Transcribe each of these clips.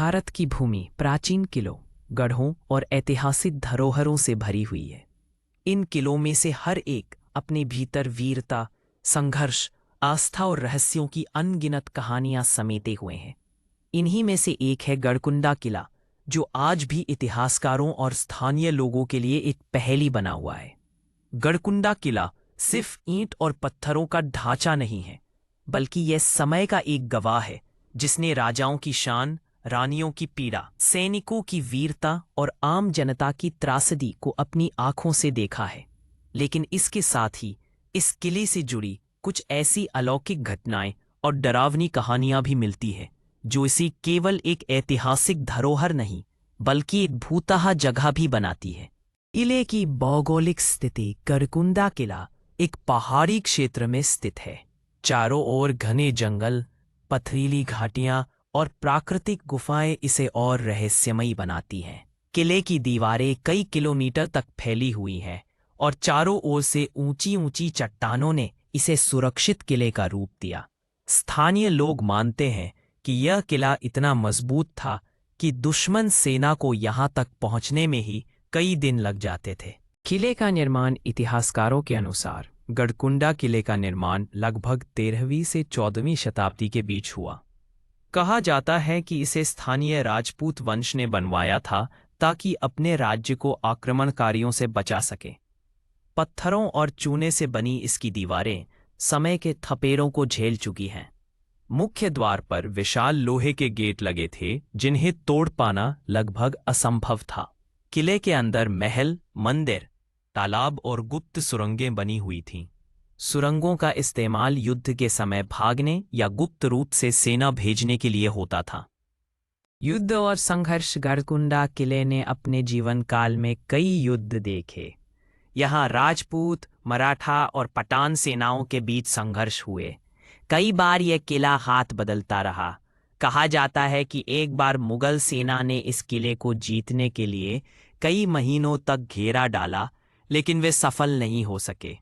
भारत की भूमि प्राचीन किलों, गढ़ों और ऐतिहासिक धरोहरों से भरी हुई है। इन किलों में से हर एक अपने भीतर वीरता, संघर्ष, आस्था और रहस्यों की अनगिनत कहानियां समेटे हुए हैं। इन्हीं में से एक है गढ़कुंडा किला, जो आज भी इतिहासकारों और स्थानीय लोगों के लिए एक पहेली बना हुआ है। गढ़कुंडा किला सिर्फ ईंट और पत्थरों का ढांचा नहीं है, बल्कि यह समय का एक गवाह है जिसने राजाओं की शान, रानियों की पीड़ा, सैनिकों की वीरता और आम जनता की त्रासदी को अपनी आंखों से देखा है। लेकिन इसके साथ ही इस किले से जुड़ी कुछ ऐसी अलौकिक घटनाएं और डरावनी कहानियां भी मिलती है जो इसे केवल एक ऐतिहासिक धरोहर नहीं, बल्कि एक भूतहा जगह भी बनाती है। किले की भौगोलिक स्थिति। गढ़कुंडा किला एक पहाड़ी क्षेत्र में स्थित है। चारों ओर घने जंगल, पथरीली घाटियां और प्राकृतिक गुफाएं इसे और रहस्यमयी बनाती हैं। किले की दीवारें कई किलोमीटर तक फैली हुई हैं और चारों ओर से ऊंची ऊंची चट्टानों ने इसे सुरक्षित किले का रूप दिया। स्थानीय लोग मानते हैं कि यह किला इतना मजबूत था कि दुश्मन सेना को यहां तक पहुंचने में ही कई दिन लग जाते थे। किले का निर्माण। इतिहासकारों के अनुसार गढ़कुंडा किले का निर्माण लगभग 13वीं से 14वीं शताब्दी के बीच हुआ। कहा जाता है कि इसे स्थानीय राजपूत वंश ने बनवाया था ताकि अपने राज्य को आक्रमणकारियों से बचा सके। पत्थरों और चूने से बनी इसकी दीवारें समय के थपेड़ों को झेल चुकी हैं। मुख्य द्वार पर विशाल लोहे के गेट लगे थे जिन्हें तोड़ पाना लगभग असंभव था। किले के अंदर महल, मंदिर, तालाब और गुप्त सुरंगें बनी हुई थीं। सुरंगों का इस्तेमाल युद्ध के समय भागने या गुप्त रूप से सेना भेजने के लिए होता था। युद्ध और संघर्ष। गढ़कुंडा किले ने अपने जीवन काल में कई युद्ध देखे। यहाँ राजपूत, मराठा और पठान सेनाओं के बीच संघर्ष हुए। कई बार यह किला हाथ बदलता रहा। कहा जाता है कि एक बार मुगल सेना ने इस किले को जीतने के लिए कई महीनों तक घेरा डाला, लेकिन वे सफल नहीं हो सके।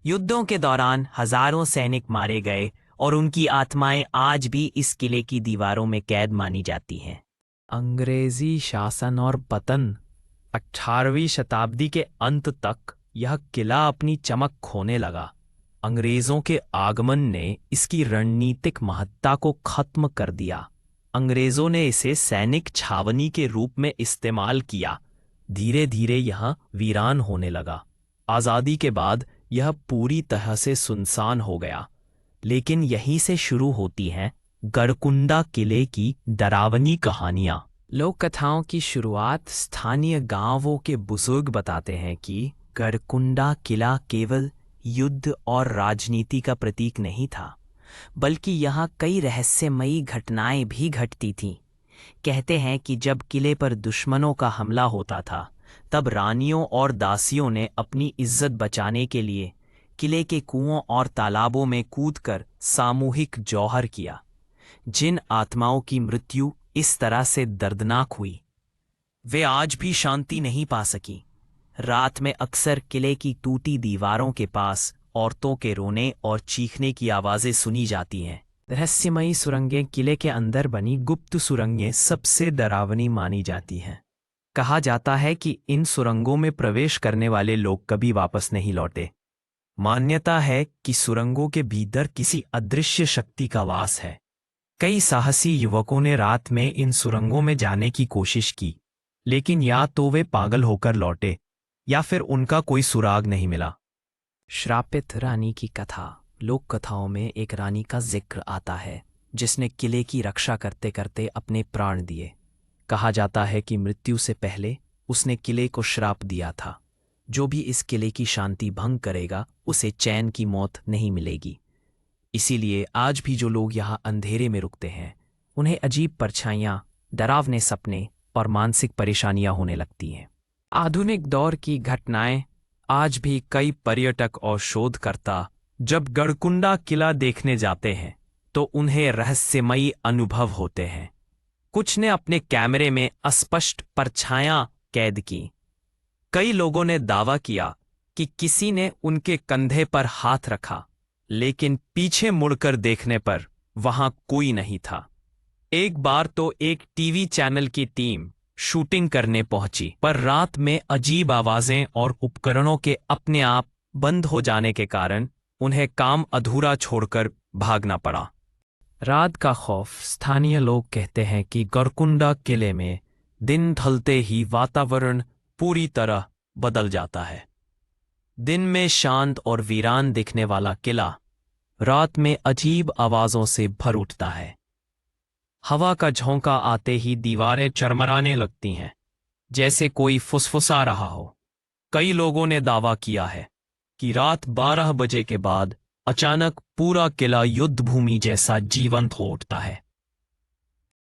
युद्धों के दौरान हजारों सैनिक मारे गए और उनकी आत्माएं आज भी इस किले की दीवारों में कैद मानी जाती हैं। अंग्रेजी शासन और पतन। 18वीं शताब्दी के अंत तक यह किला अपनी चमक खोने लगा। अंग्रेजों के आगमन ने इसकी रणनीतिक महत्ता को खत्म कर दिया। अंग्रेजों ने इसे सैनिक छावनी के रूप में इस्तेमाल किया। धीरे धीरे यह वीरान होने लगा। आज़ादी के बाद यह पूरी तरह से सुनसान हो गया। लेकिन यहीं से शुरू होती हैं गढ़कुंडा किले की डरावनी कहानियां। लोक कथाओं की शुरुआत। स्थानीय गांवों के बुजुर्ग बताते हैं कि गढ़कुंडा किला केवल युद्ध और राजनीति का प्रतीक नहीं था, बल्कि यहाँ कई रहस्यमयी घटनाएं भी घटती थीं। कहते हैं कि जब किले पर दुश्मनों का हमला होता था, तब रानियों और दासियों ने अपनी इज्जत बचाने के लिए किले के कुओं और तालाबों में कूदकर सामूहिक जौहर किया। जिन आत्माओं की मृत्यु इस तरह से दर्दनाक हुई, वे आज भी शांति नहीं पा सकी। रात में अक्सर किले की टूटी दीवारों के पास औरतों के रोने और चीखने की आवाजें सुनी जाती हैं। रहस्यमयी सुरंगें। किले के अंदर बनी गुप्त सुरंगें सबसे डरावनी मानी जाती हैं। कहा जाता है कि इन सुरंगों में प्रवेश करने वाले लोग कभी वापस नहीं लौटे। मान्यता है कि सुरंगों के भीतर किसी अदृश्य शक्ति का वास है। कई साहसी युवकों ने रात में इन सुरंगों में जाने की कोशिश की, लेकिन या तो वे पागल होकर लौटे या फिर उनका कोई सुराग नहीं मिला। श्रापित रानी की कथा। लोक कथाओं में एक रानी का जिक्र आता है जिसने किले की रक्षा करते करते अपने प्राण दिए। कहा जाता है कि मृत्यु से पहले उसने किले को श्राप दिया था, जो भी इस किले की शांति भंग करेगा उसे चैन की मौत नहीं मिलेगी। इसीलिए आज भी जो लोग यहाँ अंधेरे में रुकते हैं, उन्हें अजीब परछाइयां, डरावने सपने और मानसिक परेशानियां होने लगती हैं। आधुनिक दौर की घटनाएं। आज भी कई पर्यटक और शोधकर्ता जब गढ़कुंडा किला देखने जाते हैं तो उन्हें रहस्यमयी अनुभव होते हैं। कुछ ने अपने कैमरे में अस्पष्ट परछायां कैद की। कई लोगों ने दावा किया कि किसी ने उनके कंधे पर हाथ रखा, लेकिन पीछे मुड़कर देखने पर वहां कोई नहीं था। एक बार तो एक टीवी चैनल की टीम शूटिंग करने पहुंची, पर रात में अजीब आवाजें और उपकरणों के अपने आप बंद हो जाने के कारण उन्हें काम अधूरा छोड़कर भागना पड़ा। रात का खौफ। स्थानीय लोग कहते हैं कि गरकुंडा किले में दिन ढलते ही वातावरण पूरी तरह बदल जाता है। दिन में शांत और वीरान दिखने वाला किला रात में अजीब आवाजों से भर उठता है। हवा का झोंका आते ही दीवारें चरमराने लगती हैं, जैसे कोई फुसफुसा रहा हो। कई लोगों ने दावा किया है कि रात 12 बजे के बाद अचानक पूरा किला युद्ध भूमि जैसा जीवंत हो उठता है।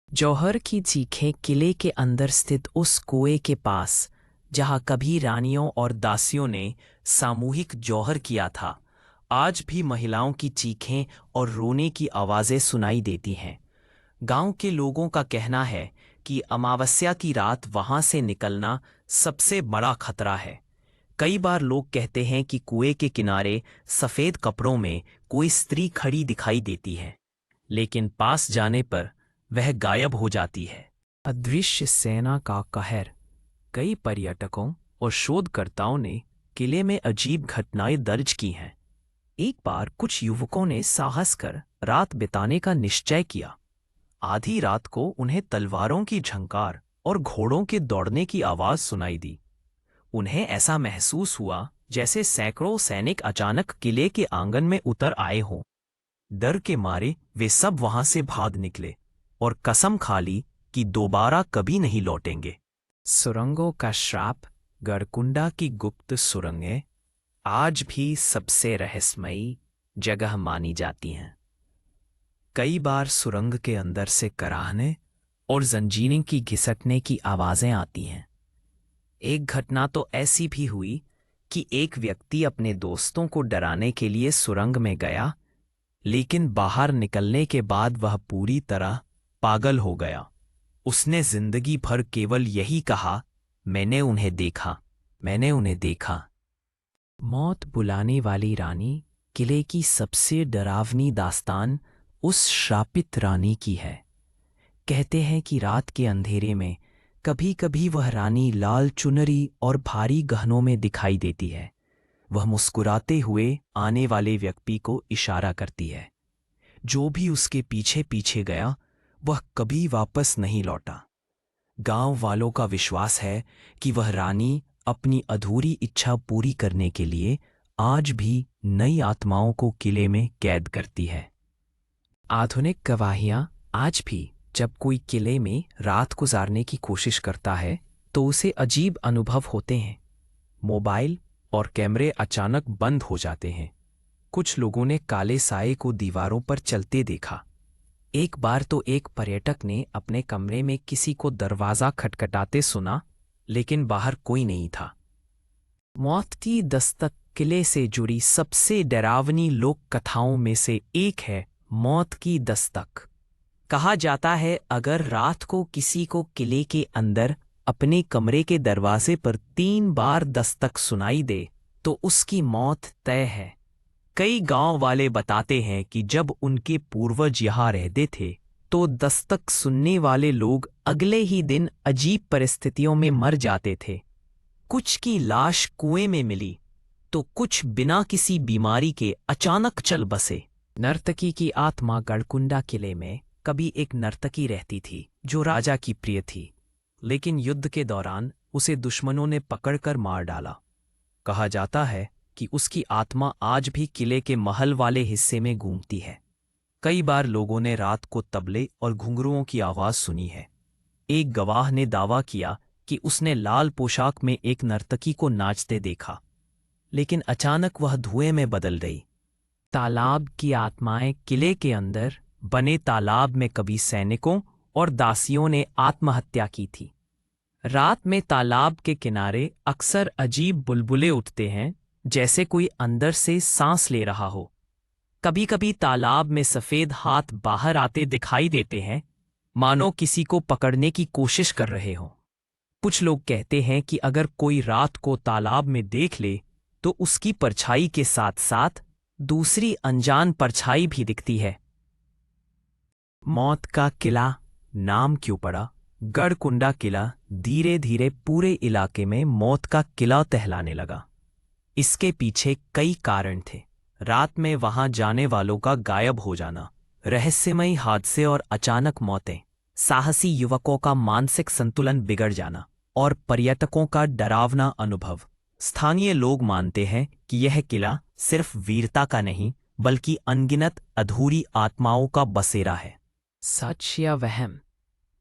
जौहर की चीखें किले के अंदर स्थित उस कुएं के पास, जहां कभी रानियों और दासियों ने सामूहिक जौहर किया था, आज भी महिलाओं की चीखें और रोने की आवाजें सुनाई देती हैं। गांव के लोगों का कहना है कि अमावस्या की रात वहां से निकलना सबसे बड़ा खतरा है। कई बार लोग कहते हैं कि कुएं के किनारे सफेद कपड़ों में कोई स्त्री खड़ी दिखाई देती है, लेकिन पास जाने पर वह गायब हो जाती है। अदृश्य सेना का कहर। कई पर्यटकों और शोधकर्ताओं ने किले में अजीब घटनाएं दर्ज की हैं। एक बार कुछ युवकों ने साहस कर रात बिताने का निश्चय किया। आधी रात को उन्हें तलवारों की झंकार और घोड़ों के दौड़ने की आवाज सुनाई दी। उन्हें ऐसा महसूस हुआ जैसे सैकड़ों सैनिक अचानक किले के आंगन में उतर आए हों। डर के मारे वे सब वहां से भाग निकले और कसम खा ली कि दोबारा कभी नहीं लौटेंगे। सुरंगों का श्राप। गरकुंडा की गुप्त सुरंगें आज भी सबसे रहस्यमयी जगह मानी जाती हैं। कई बार सुरंग के अंदर से कराहने और जंजीरें की घिसटने की आवाजें आती हैं। एक घटना तो ऐसी भी हुई कि एक व्यक्ति अपने दोस्तों को डराने के लिए सुरंग में गया, लेकिन बाहर निकलने के बाद वह पूरी तरह पागल हो गया। उसने जिंदगी भर केवल यही कहा, मैंने उन्हें देखा, मैंने उन्हें देखा। मौत बुलाने वाली रानी। किले की सबसे डरावनी दास्तान उस श्रापित रानी की है। कहते हैं कि रात के अंधेरे में कभी कभी वह रानी लाल चुनरी और भारी गहनों में दिखाई देती है। वह मुस्कुराते हुए आने वाले व्यक्ति को इशारा करती है। जो भी उसके पीछे पीछे गया वह कभी वापस नहीं लौटा। गांव वालों का विश्वास है कि वह रानी अपनी अधूरी इच्छा पूरी करने के लिए आज भी नई आत्माओं को किले में कैद करती है। आधुनिक गवाहियां। आज भी जब कोई किले में रात गुजारने की कोशिश करता है तो उसे अजीब अनुभव होते हैं। मोबाइल और कैमरे अचानक बंद हो जाते हैं। कुछ लोगों ने काले साए को दीवारों पर चलते देखा। एक बार तो एक पर्यटक ने अपने कमरे में किसी को दरवाजा खटखटाते सुना, लेकिन बाहर कोई नहीं था। मौत की दस्तक। किले से जुड़ी सबसे डरावनी लोक कथाओं में से एक है मौत की दस्तक। कहा जाता है अगर रात को किसी को किले के अंदर अपने कमरे के दरवाजे पर 3 बार दस्तक सुनाई दे तो उसकी मौत तय है। कई गांव वाले बताते हैं कि जब उनके पूर्वज यहाँ रहते थे तो दस्तक सुनने वाले लोग अगले ही दिन अजीब परिस्थितियों में मर जाते थे। कुछ की लाश कुएं में मिली तो कुछ बिना किसी बीमारी के अचानक चल बसे। नर्तकी की आत्मा। गढ़कुंडा किले में कभी एक नर्तकी रहती थी जो राजा की प्रिय थी, लेकिन युद्ध के दौरान उसे दुश्मनों ने पकड़कर मार डाला। कहा जाता है कि उसकी आत्मा आज भी किले के महल वाले हिस्से में घूमती है। कई बार लोगों ने रात को तबले और घुंघरुओं की आवाज सुनी है। एक गवाह ने दावा किया कि उसने लाल पोशाक में एक नर्तकी को नाचते देखा, लेकिन अचानक वह धुएं में बदल गई। तालाब की आत्माएं। किले के अंदर बने तालाब में कभी सैनिकों और दासियों ने आत्महत्या की थी। रात में तालाब के किनारे अक्सर अजीब बुलबुले उठते हैं, जैसे कोई अंदर से सांस ले रहा हो। कभी कभी तालाब में सफेद हाथ बाहर आते दिखाई देते हैं, मानो किसी को पकड़ने की कोशिश कर रहे हों। कुछ लोग कहते हैं कि अगर कोई रात को तालाब में देख ले तो उसकी परछाई के साथ साथ दूसरी अनजान परछाई भी दिखती है। मौत का किला। नाम क्यों पड़ा गढ़कुंडा किला धीरे धीरे पूरे इलाके में मौत का किला कहलाने लगा। इसके पीछे कई कारण थे। रात में वहां जाने वालों का गायब हो जाना, रहस्यमयी हादसे और अचानक मौतें, साहसी युवकों का मानसिक संतुलन बिगड़ जाना और पर्यटकों का डरावना अनुभव। स्थानीय लोग मानते हैं कि यह किला सिर्फ वीरता का नहीं बल्कि अनगिनत अधूरी आत्माओं का बसेरा है। सच या वहम?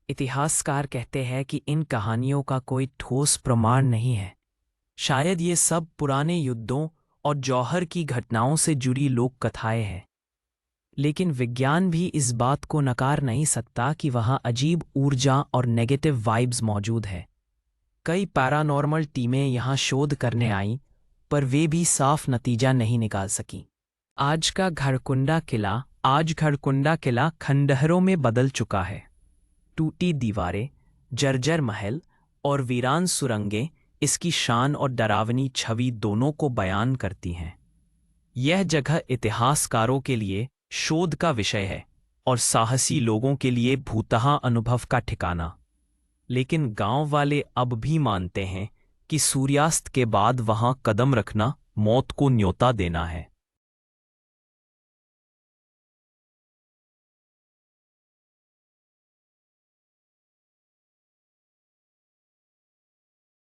इतिहासकार कहते हैं कि इन कहानियों का कोई ठोस प्रमाण नहीं है। शायद ये सब पुराने युद्धों और जौहर की घटनाओं से जुड़ी लोक कथाएं हैं। लेकिन विज्ञान भी इस बात को नकार नहीं सकता कि वहाँ अजीब ऊर्जा और नेगेटिव वाइब्स मौजूद है। कई पैरानॉर्मल टीमें यहाँ शोध करने आईं, पर वे भी साफ नतीजा नहीं निकाल सकीं। आज घरकुंडा किला खंडहरों में बदल चुका है। टूटी दीवारें, जर्जर महल और वीरान सुरंगें इसकी शान और डरावनी छवि दोनों को बयान करती हैं। यह जगह इतिहासकारों के लिए शोध का विषय है और साहसी लोगों के लिए भूतहा अनुभव का ठिकाना। लेकिन गांव वाले अब भी मानते हैं कि सूर्यास्त के बाद वहां कदम रखना मौत को न्योता देना है।